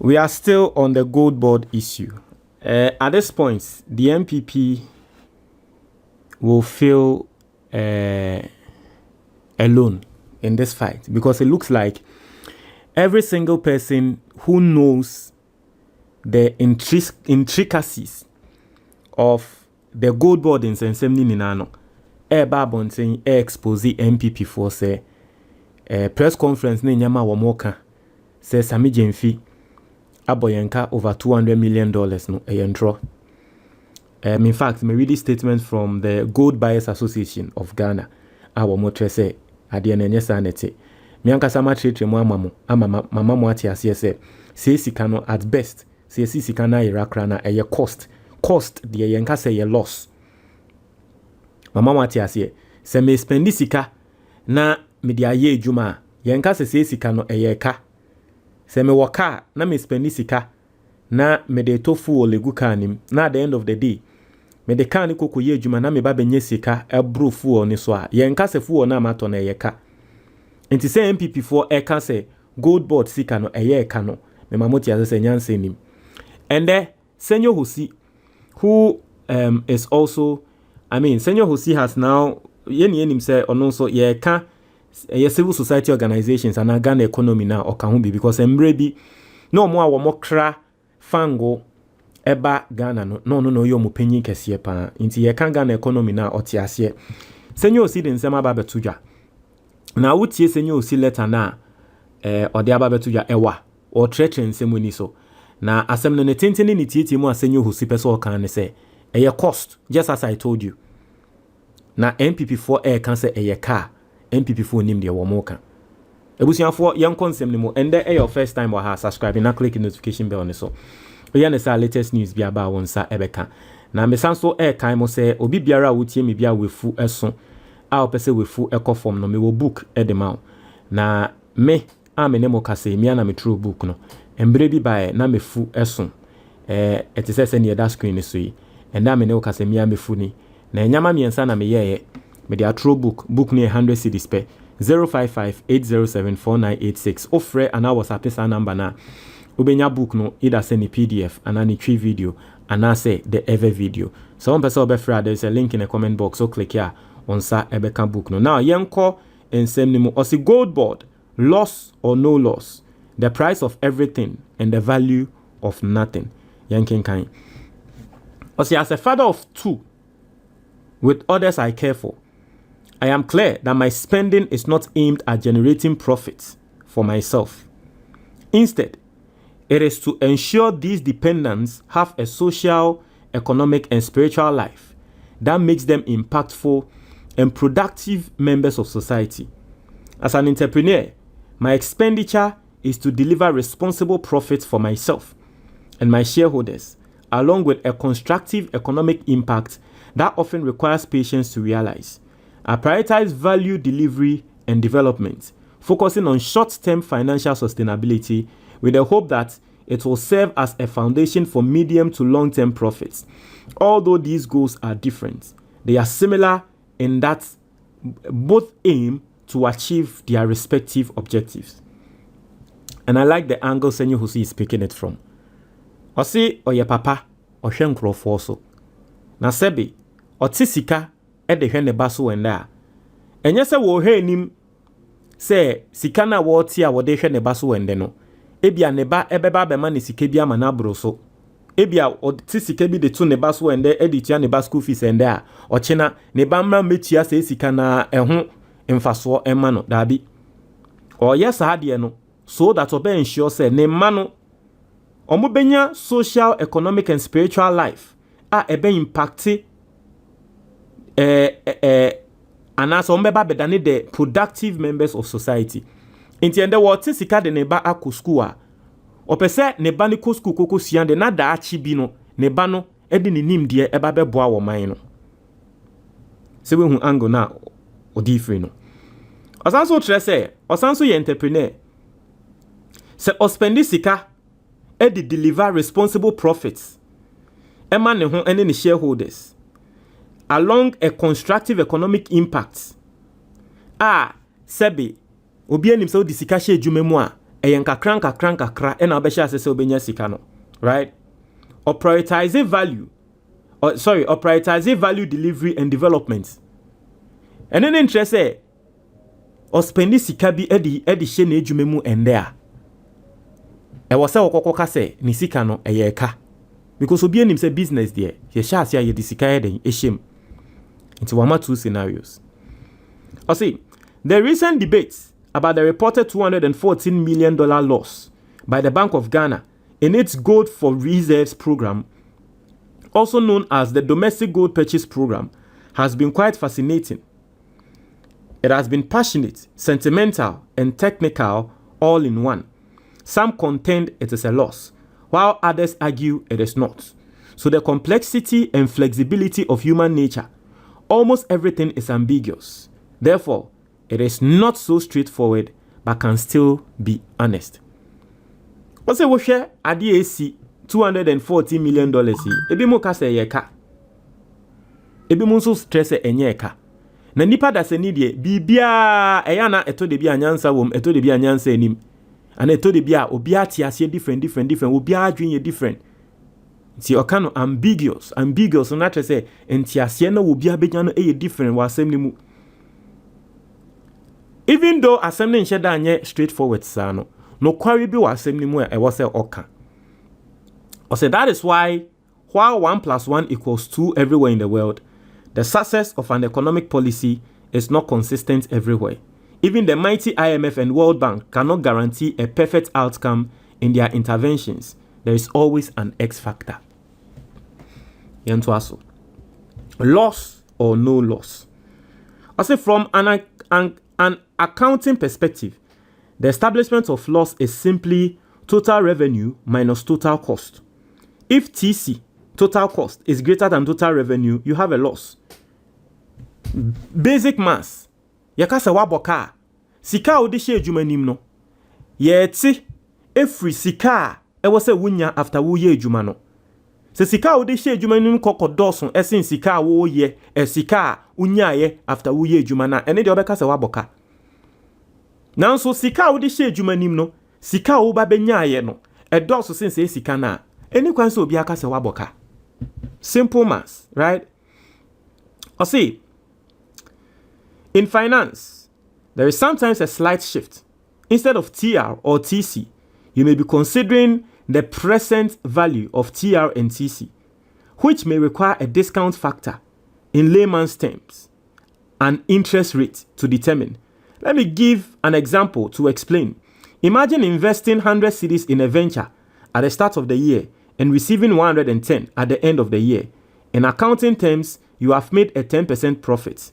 We are still on the Goldbod issue. At this point, the MPP will feel alone in this fight because it looks like every single person who knows the intricacies of the Goldbod in Sensemni Ninano, Babon saying expose MPP for say press conference ne nyama wamoka says Sami Jemfi aboyenka over $200 million no draw. In fact, me read this statement from the Gold Buyers Association of Ghana. Our motre say adie na nyesa nete. Me ankasa ma tretre mo amamo mama mo ati ase say sika no at best say sika na irakra na eye cost the yenka say ye loss. Mama mo ati ase say me spend sika na me dia ye adwuma yenka say sika no eye ka. Say me waka na me spend sika na me de tofu olegu kanim na at the end of the day me de kan koko ye adwuma na me ba benye sika ebro fu oni so a yenka se fu na mato na eye ka. Nti say MPP for eka say Goldbod sika no eye ka no me mamoti ase say nyanse nim. And there Senyo Hosi, who is also, Senyo Hosi has now yenim say ono so ye ka civil society organizations and Ghana economy now okahumbi because emrebi no mo awo mokra fango eba Ghana no yo mo panyin kese pa nti ye kan Ghana economy na otiase Senyo Hosi den sema ba betuja na wutie Senyo Hosi letter na ode aba betuja ewa o tretre nsemu ni so na asem no ne tenteni ni tieti mu Senyo Hosi pese o kan ne say eye cost just as I told you na MPP4 air can say eye car MPP4 nim de wo mo kan ebusuafo yan konsem ni mo ende your first time or ha subscribe na click notification bell ne so we na say latest news bi aba won sa ebeka na me sanso air kan mo say obi biara wotie me bia wefu eso a opese wefu ekofom no me wo book edema na me me ne mo kase me na me true book no embre bi bae na mefu eso etise ne da screen so yi enda me ne wo kase me mefu ni na nyama miensa na me ye me dia true book ne 100 cedis pe 0558074986 ofre ana WhatsApp sa number na ubenya book no either send a PDF and any tree video and I say the ever video so one person obefra there's a link in the comment box so click here on sa ebeka book no now yenko ensem ni mo osi Goldbod loss or no loss the price of everything and the value of nothing yankin kind osi as a father of two with others I care for I am clear that my spending is not aimed at generating profits for myself. Instead, it is to ensure these dependents have a social, economic, and spiritual life that makes them impactful and productive members of society. As an entrepreneur, my expenditure is to deliver responsible profits for myself and my shareholders, along with a constructive economic impact that often requires patience to realize. I prioritize value delivery and development, focusing on short-term financial sustainability with the hope that it will serve as a foundation for medium to long-term profits. Although these goals are different, they are similar in that both aim to achieve their respective objectives. And I like the angle Senyo Hosi is picking it from. Osi oye papa, ohwe nkrofo so. Na sebe, otisika ede hwe ne baso wenda enye se wo hwe nim se sika na wo ti a wo de hwe ne baso wende no ebia ne ba ebeba be ma ne sika bi ama na bro so ebia o ti sika bi de to ne baso wende edi tia ne ba school fees ende a o chena ne ba mra metia se sika na eho mfaso ema no dabi o yes ha de no so that o be ensure se ne ma no omo benya social, economic and spiritual life a ebe impacti and as ombeba bedane the productive members of society. Inti ende wote sika de neba ako school a opese neba ni ko school koko siande na da achi bi no neba no edi ni nimde eba beboa wo man no se we hu angle na odi free no osanso tre se osanso ye entrepreneur se ospendi sika edi deliver responsible profits ema ne ho ene ni shareholders along a constructive economic impact. Sebi obi anim so di sika hye adwuma mu a eyen kakra ena obesha se obenya sika no, right? Or prioritize value, or prioritize value delivery and development. And then interest say or spend sika bi edi she na edwuma mu ende e wo se okokoka se ni sika no ka because obi anim say business there ye sha asia ye di sika ye den ehiem into one two scenarios. I see the recent debates about the reported $214 million loss by the Bank of Ghana in its Gold for Reserves program, also known as the Domestic Gold Purchase Program, has been quite fascinating. It has been passionate, sentimental, and technical all in one. Some contend it is a loss, while others argue it is not. So the complexity and flexibility of human nature, almost everything is ambiguous. Therefore, it is not so straightforward, but can still be honest. What's a share at the AC $240 million? Ebi mo kase yeka. Ebi mo so stress enyeka. Na nipa da se ni de bibia eya na eto de bia nyansa wom, eto de bia nyansa enim. Ana eto de bia obi atiase different. Obi adwin different. Ti okano ambiguous na tre se entiase na obi abenya no different wa asem ni mu. Even though assembly in sheda anye straightforward sano, no query be wa assembly mu e was oka. Or say that is why while 1 + 1 = 2 everywhere in the world, the success of an economic policy is not consistent everywhere. Even the mighty IMF and World Bank cannot guarantee a perfect outcome in their interventions. There is always an X factor. Yantuaso. Loss or no loss. I say from an accounting perspective, the establishment of loss is simply total revenue minus total cost. If TC, total cost, is greater than total revenue, you have a loss. Basic maths. Yakasa waboka. Sika odishe jumanim no. Yeti. Every sika was a wunya after wu ye jumano. Se sika odishe jumanim koko doson esin sika wo ye sika unya ye after wu ye jumana. Ene de obeka se waboka. Now so sika odishe jumanim no. Sika uba benya ye no. Doso since sika na. Eni kwanso obi aka se waboka. Simple maths, right? Or see, in finance, there is sometimes a slight shift. Instead of TR or TC, you may be considering the present value of TR and TC, which may require a discount factor, in layman's terms, an interest rate to determine. Let me give an example to explain. Imagine investing 100 cedis in a venture at the start of the year and receiving 110 at the end of the year. In accounting terms, you have made a 10% profit.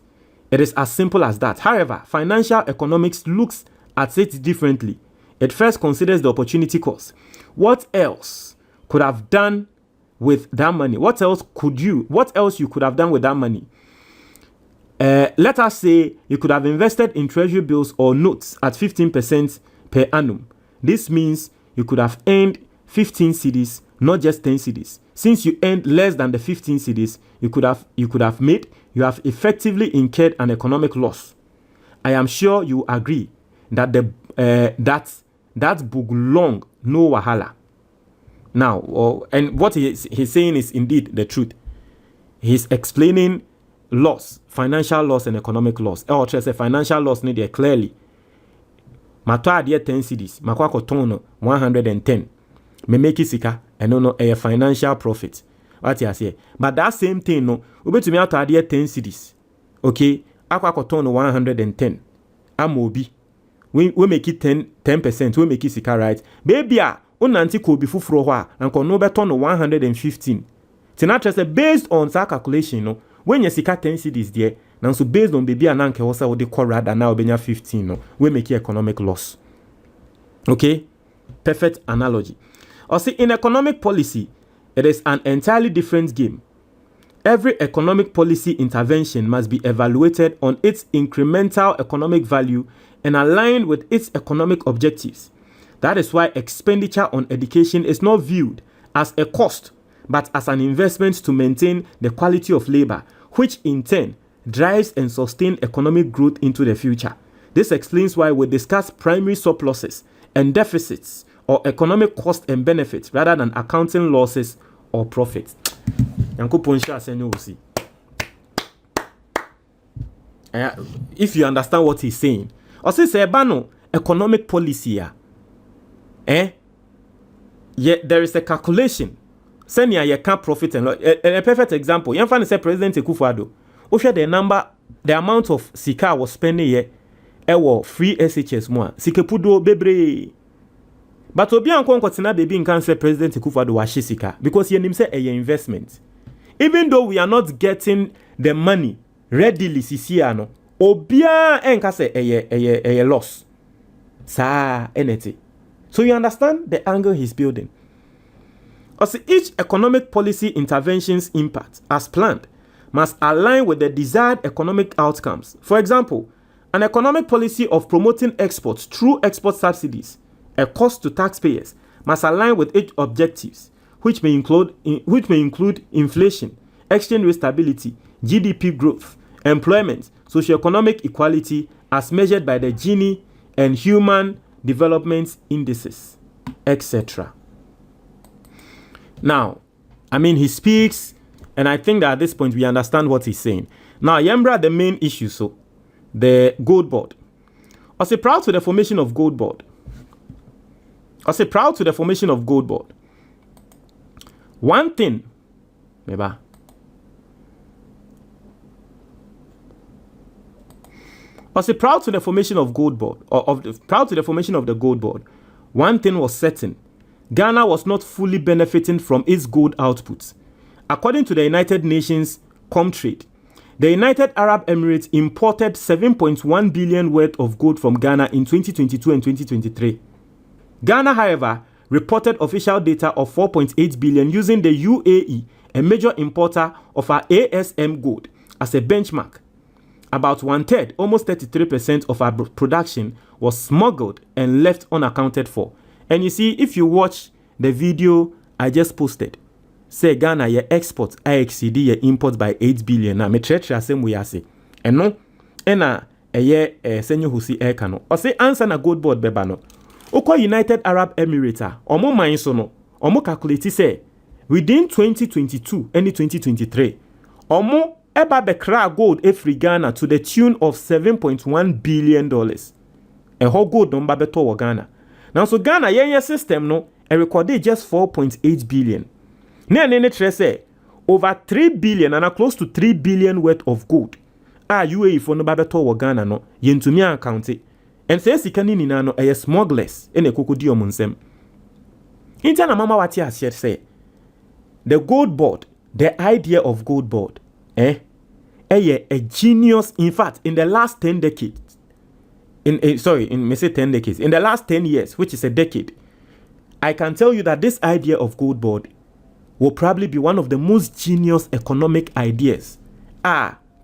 It is as simple as that. However, financial economics looks at it differently. It first considers the opportunity cost. What else could have done with that money? What else you could have done with that money? Let us say you could have invested in treasury bills or notes at 15% per annum. This means you could have earned 15 cedis, not just 10 cedis. Since you earned less than the 15 cedis, you have effectively incurred an economic loss. I am sure you agree that that book long no wahala. Now, and what he's saying is indeed the truth. He's explaining loss, financial loss and economic loss. Or just a financial loss need there clearly. Matwa dia 10 cedis, makwa kotono 110. Me make sika and no a financial profit. What you say? But that same thing no, we bet to me out there 10 cedis. Okay, akwa kotono 110. Amobi. We make it 10%, we make it sika right. Baby unanti ko bi fufuro ho a nko no beto no 115. Tina say based on that calculation no, when you sika 10 cedis there, now so based on baby ananke wo say wo de corrad and now benya 15 no, we make economic loss. Okay? Perfect analogy. Or see, in economic policy, it is an entirely different game. Every economic policy intervention must be evaluated on its incremental economic value and aligned with its economic objectives. That is why expenditure on education is not viewed as a cost, but as an investment to maintain the quality of labor, which in turn drives and sustains economic growth into the future. This explains why we discuss primary surpluses and deficits or economic cost and benefits rather than accounting losses or profits. If you understand what he's saying, or say economic policy, yeah, there is a calculation. Senya you can't profit and loss. A perfect example. You find say President Akufo-Addo. Share the amount of sika was spending here. Free SHS more. Sikepudo bebre. But obi ankon kotina baby nkan say President Akufo-Addo wa sika because he nim say a investment. Even though we are not getting the money readily sisia no, obia enka say a loss. Sa enete. So you understand the angle he's building. Also, each economic policy intervention's impact, as planned, must align with the desired economic outcomes. For example, an economic policy of promoting exports through export subsidies, a cost to taxpayers, must align with its objectives, which may include inflation, exchange rate stability, GDP growth, employment, socioeconomic equality, as measured by the Gini and Human Development Indices, etc. Now, I mean, he speaks, and I think that at this point we understand what he's saying. Now, Yembra, the main issue, so the Goldbod. I say proud to the formation of Goldbod. One thing, maybe. I say proud to the formation of Goldbod, proud to the formation of the Goldbod. One thing was certain. Ghana was not fully benefiting from its gold outputs. According to the United Nations Comtrade, the United Arab Emirates imported 7.1 billion worth of gold from Ghana in 2022 and 2023. Ghana, however, reported official data of 4.8 billion using the UAE, a major importer of our ASM gold, as a benchmark. About 1/3, almost 33% of our production was smuggled and left unaccounted for. And you see, if you watch the video I just posted, say Ghana your export I exceed your import by 8 billion. Now me try same way I say. And no, ena Senyo Hosi Ekano. Or say answer na Goldbod beba no. Oko United Arab Emirates, omo man so no. Omo calculate say within 2022 and 2023, omo eba bekra gold every Ghana to the tune of $7.1 billion. A whole gold number beto wa Ghana. Now, so Ghana, yeah, system, no, a recorded just 4.8 billion. Now, say over 3 billion and close to 3 billion worth of gold. UAE for no babeto wa Ghana, no, yentumia account it. And says the canini no, a smugglers in a kukudio munsem. Intana mama wati has say the Goldbod, the idea of Goldbod, a genius, in fact, in the last 10 decades. In the last 10 years, which is a decade, I can tell you that this idea of Goldbod will probably be one of the most genius economic ideas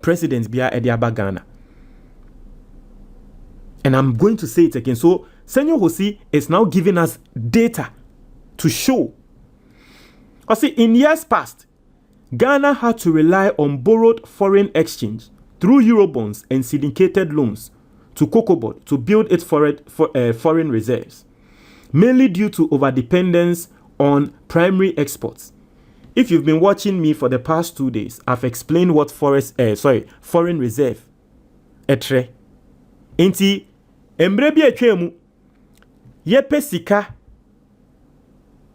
President Bia Ediaba Ghana. And I'm going to say it again. So Senyo Hosi is now giving us data to show. See, in years past, Ghana had to rely on borrowed foreign exchange through Eurobonds and syndicated loans to Goldbod to build its foreign reserves, mainly due to overdependence on primary exports. If you've been watching me for the past 2 days, I've explained what foreign reserve etre. Inti embrebi etwemu yepe sika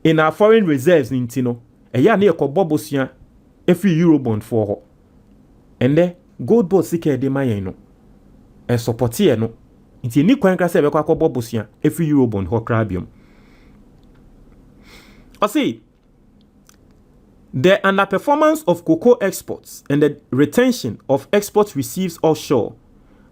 in our foreign reserves inti no eya na yekobo bosua every Eurobond for ho. And there Goldbod sika de mayen no e support ye no inti ni kwan kra se be kwa kobo bosua every Eurobond ho krabium. I see the underperformance of cocoa exports and the retention of export receipts offshore,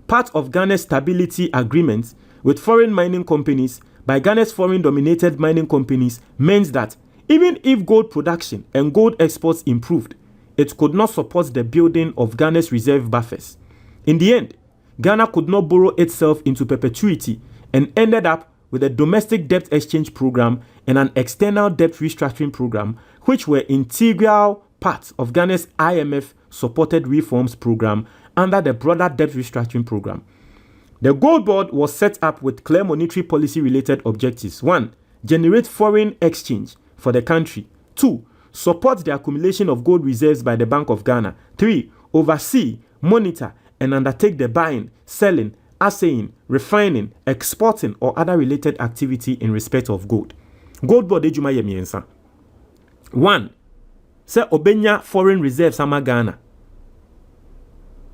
part of Ghana's stability agreements with foreign mining companies by Ghana's foreign-dominated mining companies, meant that even if gold production and gold exports improved, it could not support the building of Ghana's reserve buffers. In the end, Ghana could not borrow itself into perpetuity and ended up with a domestic debt exchange program and an external debt restructuring program, which were integral parts of Ghana's IMF-supported reforms program under the broader debt restructuring program. The Goldbod was set up with clear monetary policy-related objectives. 1. Generate foreign exchange for the country. 2. Support the accumulation of gold reserves by the Bank of Ghana. 3. Oversee, monitor, and undertake the buying, selling, assaying, refining, exporting, or other related activity in respect of gold. Goldbod ejuma ye miensa. 1. Say obenya foreign reserves ama Ghana.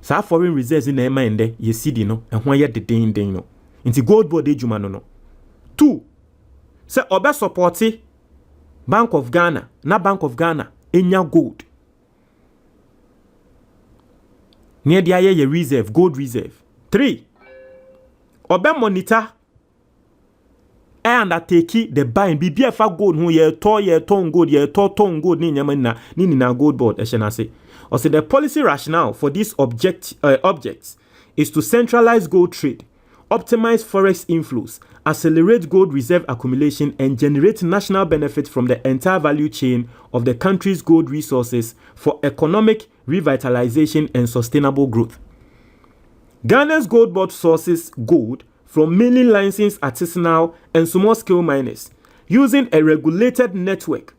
Sa foreign reserves in ema ende ye sidi no ehwa ye den no. Inti Goldbod ejuma no. 2. Say obe supporti Bank of Ghana, na Bank of Ghana enya gold. Near the ye reserve, gold reserve. 3. Obe monitor and undertake the buying BBF gold who ye ton gold ni nyama na Goldbod eshenase. Or say the policy rationale for these objects is to centralize gold trade, optimize forex inflows, accelerate gold reserve accumulation, and generate national benefit from the entire value chain of the country's gold resources for economic revitalization and sustainable growth. Ghana's Goldbod sources gold from mainly licensed artisanal and small-scale miners using a regulated network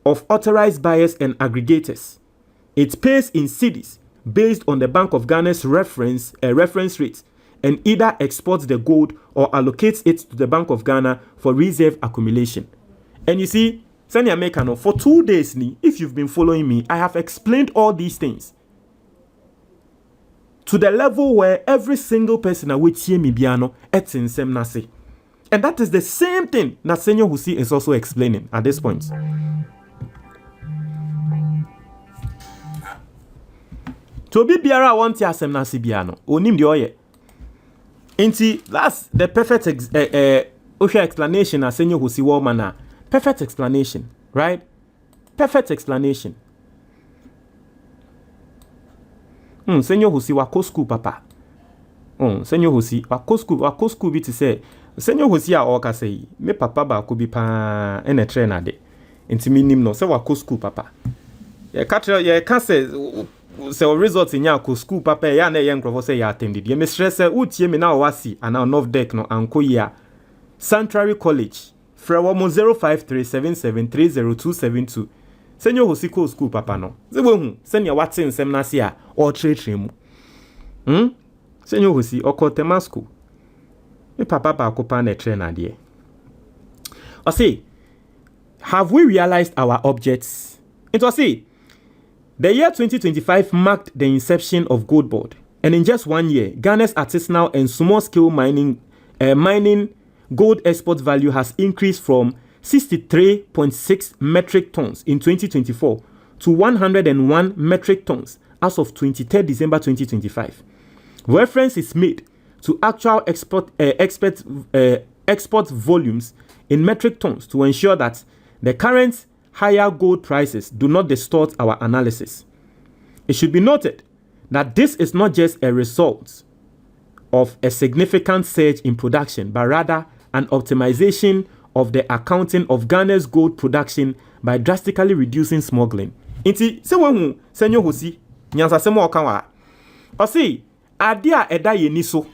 of authorized buyers and aggregators. It pays in cedis based on the Bank of Ghana's reference rate and either exports the gold or allocates it to the Bank of Ghana for reserve accumulation. And you see, Senyo Mekano, for 2 days, if you've been following me, I have explained all these things to the level where every single person that will hear me biano etin sem nase. And that is the same thing that Senyo Hosi is also explaining at this point. To be biara want ya sem nase biano. Onim di oye. Inti, that's the perfect explanation as Senyo Hosi Womana. Perfect explanation, right? Perfect explanation. Senyo Hosi wako school papa. Senyo Hosi wako school bi to say Senyo Hosi a oka say me papa ba ko bi pa ene trainer de. Inti minim no say wako school papa. Ye ka say result nya ko school papa ya na ye nkrofo say ya attended. Ye me stress utie me na wasi ana off deck no anko ya Sanctuary College. Frewa mo 0537730272. Senyo Hosi ko school papa no. Ze hu senya watin nsem na se a o tretre mu. Senyo Hosi okotema school. Me papa ba ko pa na trainer de. O say, have we realized our objects? It was say the year 2025 marked the inception of Goldbod, and in just 1 year, Ghana's artisanal and small-scale mining gold export value has increased from 63.6 metric tons in 2024 to 101 metric tons as of 23 December 2025. Reference is made to actual export volumes in metric tons to ensure that the current higher gold prices do not distort our analysis. It should be noted that this is not just a result of a significant surge in production, but rather an optimization of the accounting of Ghana's gold production by drastically reducing smuggling. Inti se won Senyo Hosi nyansa se mo oka wa. O say ade a eda ye ni so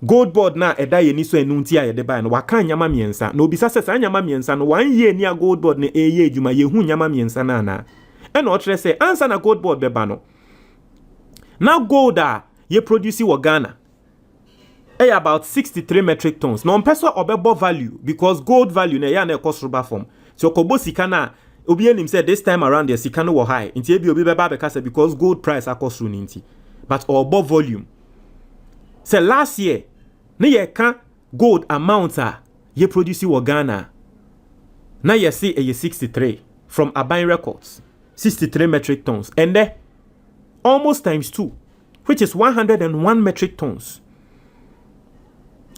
Goldbod na eda ye ni so enu nti a ye de ba no waka nyama miensa na obisa se sa nyama miensa no 1 year ni a Goldbod na eye adwuma ye hu nyama miensa na na e na o kire se ansa na Goldbod be ba no na gold a ye produce wo Ghana about 63 metric tons. No peso obebo value because gold value na ya na cost rubber form. So kobo sikana obi enim said this time around the sikana were high. Inti ebi obi beba because gold price cost run inti. But obo volume. So last year na ye kan gold amount ye produce wo Ghana. Na ye see a 63 from Aban Records. 63 metric tons. And there almost times 2, which is 101 metric tons.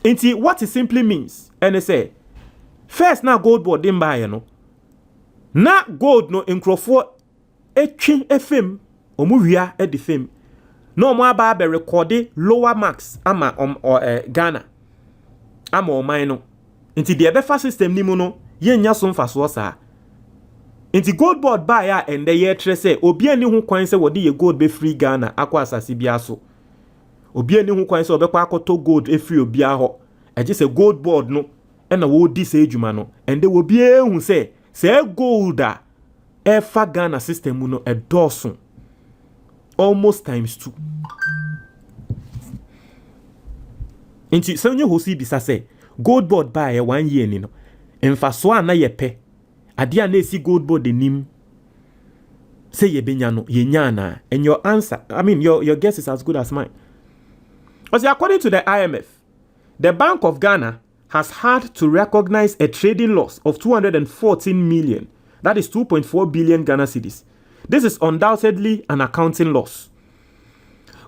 Inti what it simply means, and they say, first na Goldbod din buy no. Na gold no nkrofo etwi FM omuwia e di fame. No mo aba be record lower marks ama Ghana. Ama oman no. Inti the befa system ni mu no ye nya so mfaso sa. Inti Goldbod buy ya and the year tre say obi ani ho kwan say wodi ye gold be free Ghana akwa asase bia so. obi ani hu kwan sɛ obekwa akoto gold efiri obi aho eje sɛ Goldbod no na wo di sɛ adwuma no ende obi ehu sɛ gold a efa Ghana system mu no edoso almost times 2. Inti Senyo Hosi bisa sɛ Goldbod ba 1 year ni no emfa so ana yepe ade a na esi Goldbod enim say yebenya no yenya na. And your answer, I mean your guess is as good as mine. Because according to the IMF, the Bank of Ghana has had to recognize a trading loss of 214 million. That is 2.4 billion Ghana cedis. This is undoubtedly an accounting loss.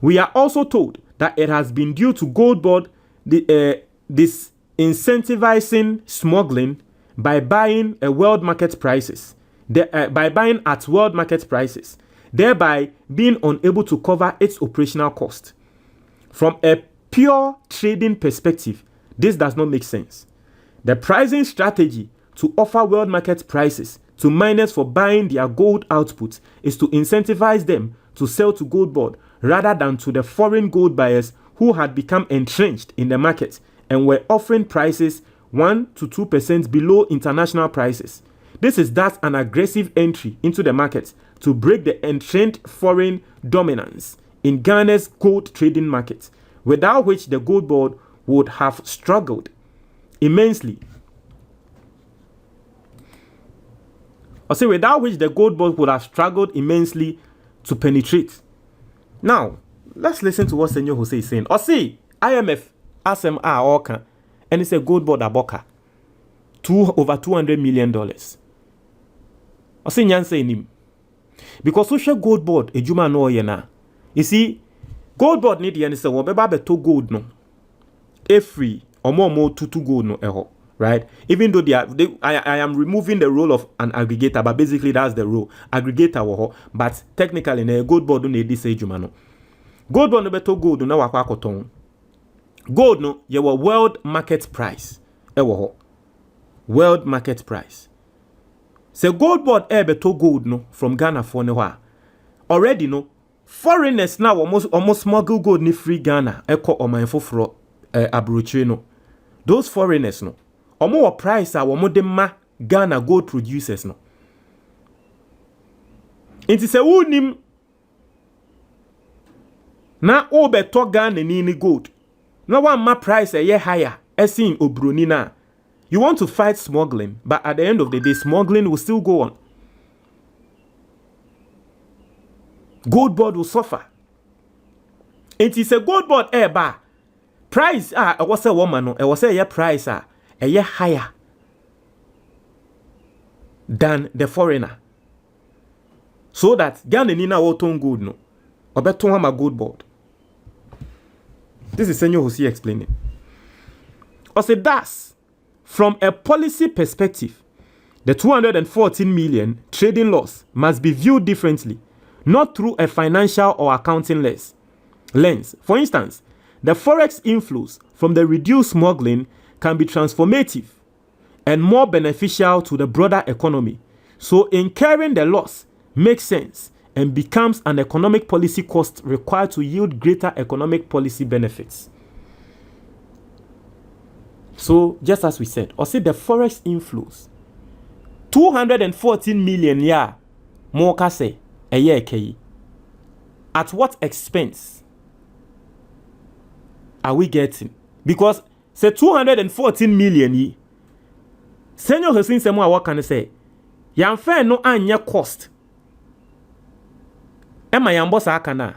We are also told that it has been due to Goldbod this incentivizing smuggling by buying world market prices. By buying at world market prices, thereby being unable to cover its operational cost. From a pure trading perspective, this does not make sense. The pricing strategy to offer world market prices to miners for buying their gold output is to incentivize them to sell to Goldbod rather than to the foreign gold buyers who had become entrenched in the market and were offering prices 1 to 2% below international prices. This is thus an aggressive entry into the market to break the entrenched foreign dominance in Ghana's gold trading market, without which the Goldbod would have struggled immensely. Without which the Goldbod would have struggled immensely to penetrate. Now, let's listen to what Senyo Hosi is saying. IMF ASMR Oka and it's a Goldbod aboka. Over $200 million. Nyanse nim. Because social Goldbod ejuma no ye na. You see, Goldbod need the say wo beba beto gold no. Free or more tutu gold no eho. Right? Even though I am removing the role of an aggregator, but basically that's the role. Aggregator wo, but technically na Goldbod no need this ejuma no. Goldbod no beto gold no wakwa koton. Gold no ye wo world market price. Ewo ho. World market price. Se Goldbod beto gold no from Ghana for ne wa. Already no foreigners now almost smuggle gold ni free Ghana eko omanfo fro abrochire no. Those foreigners no omo price a womo de ma Ghana gold producers no. Inti se unim na o beto Ghana ni gold. Na one ma price ye higher esin obroni na. You want to fight smuggling, but at the end of the day, smuggling will still go on. Goldbod will suffer. It is a Goldbod bar. Price I was a woman, I was a price a year higher than the foreigner. So that Ghana nina woton gold no. Obeton ma Goldbod. This is Senyo Hosi explaining. Thus, from a policy perspective, the 214 million trading loss must be viewed differently, not through a financial or accounting lens. For instance, the forex inflows from the reduced smuggling can be transformative and more beneficial to the broader economy. So incurring the loss makes sense and becomes an economic policy cost required to yield greater economic policy benefits. So, just as we said, the forex inflows 214 million more kase a year kei. At what expense are we getting? Because say 214 million yi Senyo Hosi semo what can say? Yamfe no anya cost. Emma yambosa akana.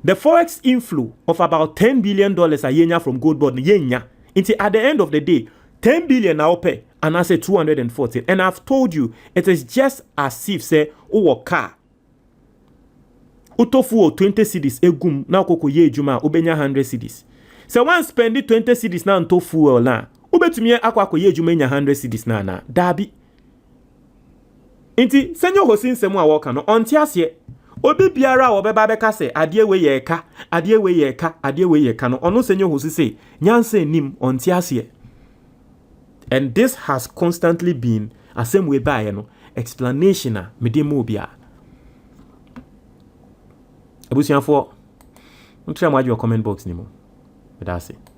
The forex inflow of about $10 billion a yenya from Goldbod yenya. Until at the end of the day, 10 billion now pay, and I say 214. And I've told you, it is just as if say, oh, car. Utofu 20 cedis egum now koko ye juma ubenya 100 cedis. So one spend 20 cedis now into fuel na. Ubetumie akwa ko ye juma 100 cedis na dabi. Inti Senyo Hosi nsemu a woka no ontiase. Obi biara obeba beka se adie we ye ka no ono Senyo Hosi say nyanse nim ontiase. And this has constantly been a same way by no explanation me de mo bia. Abusianfo Don't try to your comment box anymore. But that's it.